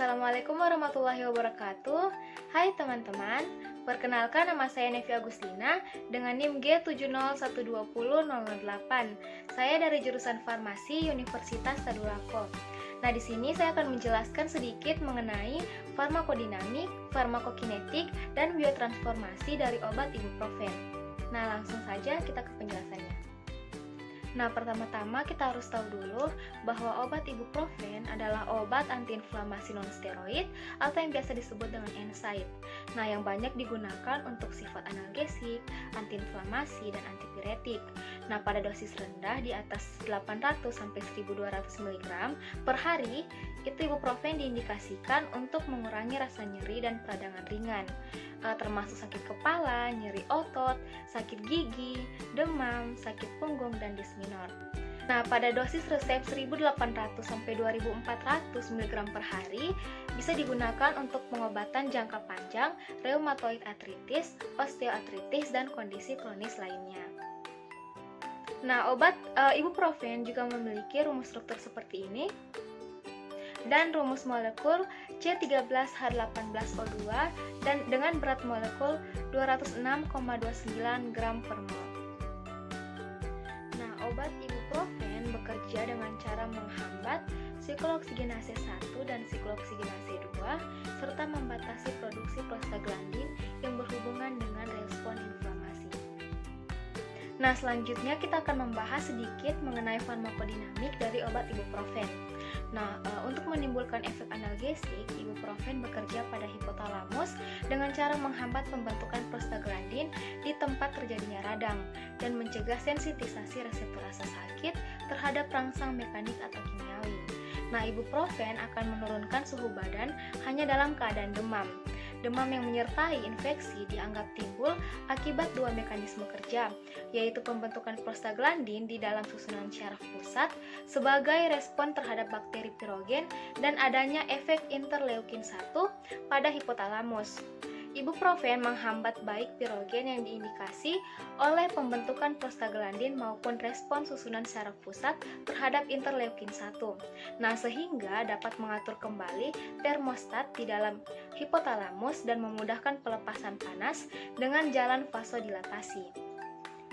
Assalamualaikum warahmatullahi wabarakatuh. Hai teman-teman, perkenalkan nama saya Nevi Agustina dengan NIM G701200008. Saya dari jurusan Farmasi Universitas Tadulako. Nah, di sini saya akan menjelaskan sedikit mengenai farmakodinamik, farmakokinetik, dan biotransformasi dari obat ibuprofen. Nah, langsung saja kita ke penjelasannya. Nah, pertama-tama kita harus tahu dulu bahwa obat ibuprofen adalah obat antiinflamasi non-steroid atau yang biasa disebut dengan NSAID. Nah, yang banyak digunakan untuk sifat analgesik, antiinflamasi, dan antipiretik. Nah, pada dosis rendah di atas 800-1200 mg per hari, itu ibuprofen diindikasikan untuk mengurangi rasa nyeri dan peradangan ringan, termasuk sakit kepala, nyeri otot, sakit gigi, demam, sakit punggung, dan disminor. Nah, pada dosis resep 1800-2400 mg per hari bisa digunakan untuk pengobatan jangka panjang reumatoid arthritis, osteoartritis, dan kondisi kronis lainnya. Nah, obat ibuprofen juga memiliki rumus struktur seperti ini. Dan rumus molekul C13H18O2 dan dengan berat molekul 206,29 gram per mol. Nah, obat ibuprofen bekerja dengan cara menghambat siklooksinase 1 dan siklooksinase 2 serta membatasi produksi prostaglandin yang berhubungan dengan respon inflamasi. Nah, selanjutnya kita akan membahas sedikit mengenai farmakodinamik dari obat ibuprofen. Nah, untuk menimbulkan efek analgesik, ibuprofen bekerja pada hipotalamus dengan cara menghambat pembentukan prostaglandin di tempat terjadinya radang dan mencegah sensitisasi reseptor rasa sakit terhadap rangsang mekanik atau kimiawi. Nah, ibuprofen akan menurunkan suhu badan hanya dalam keadaan demam. Demam yang menyertai infeksi dianggap timbul akibat dua mekanisme kerja, yaitu pembentukan prostaglandin di dalam susunan syaraf pusat sebagai respon terhadap bakteri pirogen dan adanya efek interleukin 1 pada hipotalamus. Ibuprofen menghambat baik pirogen yang diindikasi oleh pembentukan prostaglandin maupun respon susunan syaraf pusat terhadap interleukin 1. Nah, sehingga dapat mengatur kembali termostat di dalam hipotalamus dan memudahkan pelepasan panas dengan jalan vasodilatasi.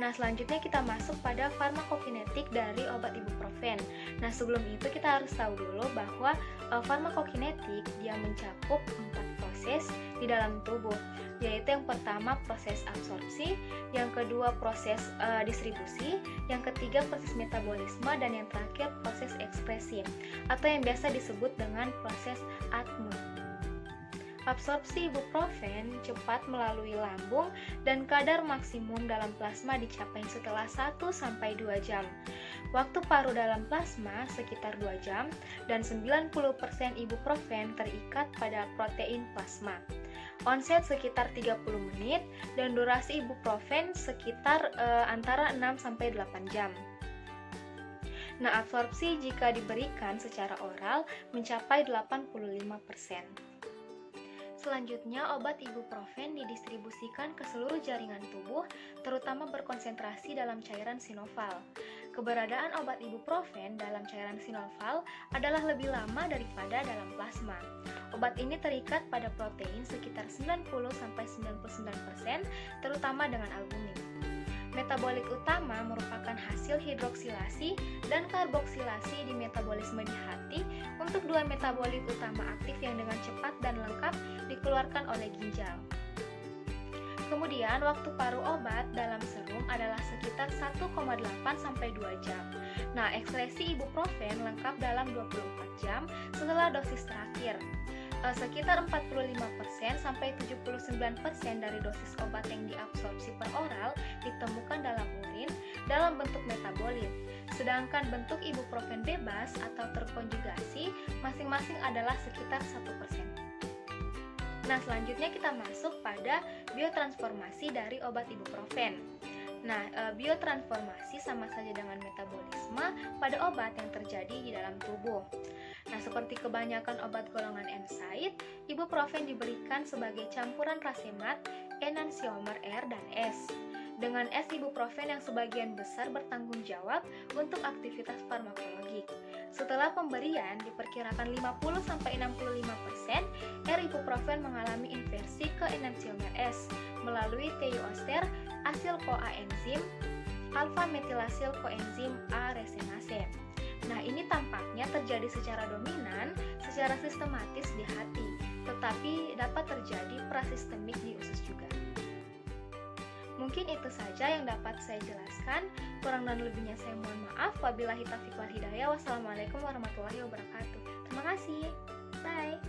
Nah, selanjutnya kita masuk pada farmakokinetik dari obat ibuprofen. Nah, sebelum itu kita harus tahu dulu bahwa farmakokinetik dia mencakup 4 proses di dalam tubuh, yaitu yang pertama proses absorpsi, yang kedua proses distribusi, yang ketiga proses metabolisme, dan yang terakhir proses ekspresi atau yang biasa disebut dengan proses ATME. Absorpsi ibuprofen cepat melalui lambung dan kadar maksimum dalam plasma dicapai setelah 1-2 jam. Waktu paruh dalam plasma sekitar 2 jam dan 90% ibuprofen terikat pada protein plasma. Onset sekitar 30 menit dan durasi ibuprofen sekitar antara 6-8 jam. Nah, absorpsi jika diberikan secara oral mencapai 85%. Selanjutnya, obat ibuprofen didistribusikan ke seluruh jaringan tubuh, terutama berkonsentrasi dalam cairan sinoval. Keberadaan obat ibuprofen dalam cairan sinoval adalah lebih lama daripada dalam plasma. Obat ini terikat pada protein sekitar 90-99%, terutama dengan albumin. Metabolit utama merupakan hasil hidroksilasi dan karboksilasi di metabolisme di hati untuk dua metabolit utama aktif yang dengan cepat dan lengkap dikeluarkan oleh ginjal. Kemudian, waktu paruh obat dalam serum adalah sekitar 1,8-2 jam. Nah, ekspresi ibuprofen lengkap dalam 24 jam setelah dosis terakhir. Sekitar 45-79% dari dosis obat yang diabsorpsi per oral ditemukan dalam urin dalam bentuk metabolit, sedangkan bentuk ibuprofen bebas atau terkonjugasi masing-masing adalah sekitar 1%. Nah, selanjutnya kita masuk pada biotransformasi dari obat ibuprofen. Nah, biotransformasi sama saja dengan metabolisme pada obat yang terjadi di dalam tubuh. Nah, seperti kebanyakan obat golongan NSAID, ibuprofen diberikan sebagai campuran racemat, enantiomer R dan S. Dengan es ibuprofen yang sebagian besar bertanggung jawab untuk aktivitas farmakologik. Setelah pemberian diperkirakan 50-65% R-ibuprofen mengalami inversi ke enantiomer S melalui thioester asil-CoA enzim alfa-metilasil koenzim A resenase. Nah, ini tampaknya terjadi secara dominan, secara sistematis di hati, tetapi dapat terjadi prasistemik di usus juga. Mungkin itu saja yang dapat saya jelaskan. Kurang dan lebihnya saya mohon maaf. Wabillahi taufiq wal hidayah. Wassalamualaikum warahmatullahi wabarakatuh. Terima kasih. Bye.